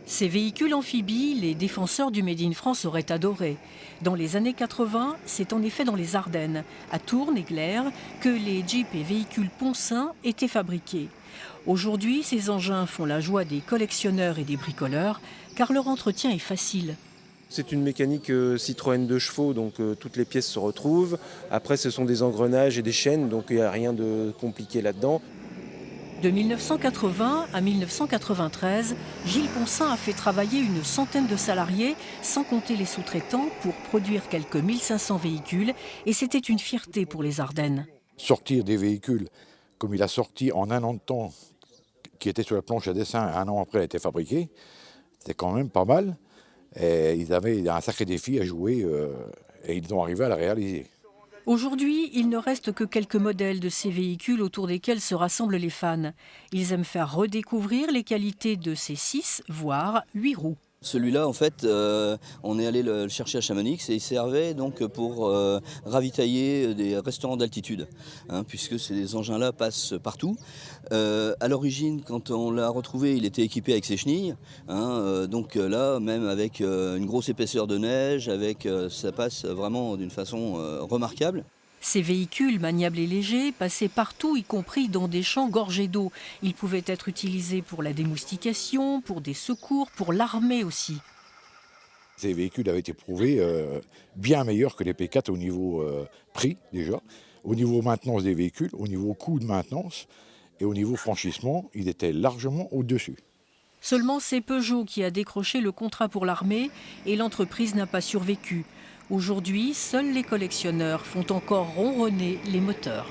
Ces véhicules amphibies, les défenseurs du Made in France auraient adoré. Dans les années 80, c'est en effet dans les Ardennes, à Tournes et Glères, que les jeeps et véhicules Poncin étaient fabriqués. Aujourd'hui, ces engins font la joie des collectionneurs et des bricoleurs, car leur entretien est facile. C'est une mécanique Citroën 2 chevaux, donc toutes les pièces se retrouvent. Après, ce sont des engrenages et des chaînes, donc il n'y a rien de compliqué là-dedans. De 1980 à 1993, Gilles Poncin a fait travailler une centaine de salariés, sans compter les sous-traitants, pour produire quelques 1500 véhicules, et c'était une fierté pour les Ardennes. Sortir des véhicules comme il a sorti en un an de temps, qui était sur la planche à dessin, un an après, elle a été fabriquée, c'était quand même pas mal. Et ils avaient un sacré défi à jouer et ils ont arrivé à la réaliser. Aujourd'hui, il ne reste que quelques modèles de ces véhicules autour desquels se rassemblent les fans. Ils aiment faire redécouvrir les qualités de ces 6, voire 8 roues. Celui-là, en fait, on est allé le chercher à Chamonix et il servait donc pour ravitailler des restaurants d'altitude, hein, puisque ces engins-là passent partout. À l'origine, quand on l'a retrouvé, il était équipé avec ses chenilles, hein, donc là, même avec une grosse épaisseur de neige, ça passe vraiment d'une façon remarquable. Ces véhicules, maniables et légers, passaient partout, y compris dans des champs gorgés d'eau. Ils pouvaient être utilisés pour la démoustication, pour des secours, pour l'armée aussi. Ces véhicules avaient été prouvés bien meilleurs que les P4 au niveau prix déjà, au niveau maintenance des véhicules, au niveau coût de maintenance et au niveau franchissement, ils étaient largement au-dessus. Seulement, c'est Peugeot qui a décroché le contrat pour l'armée et l'entreprise n'a pas survécu. Aujourd'hui, seuls les collectionneurs font encore ronronner les moteurs.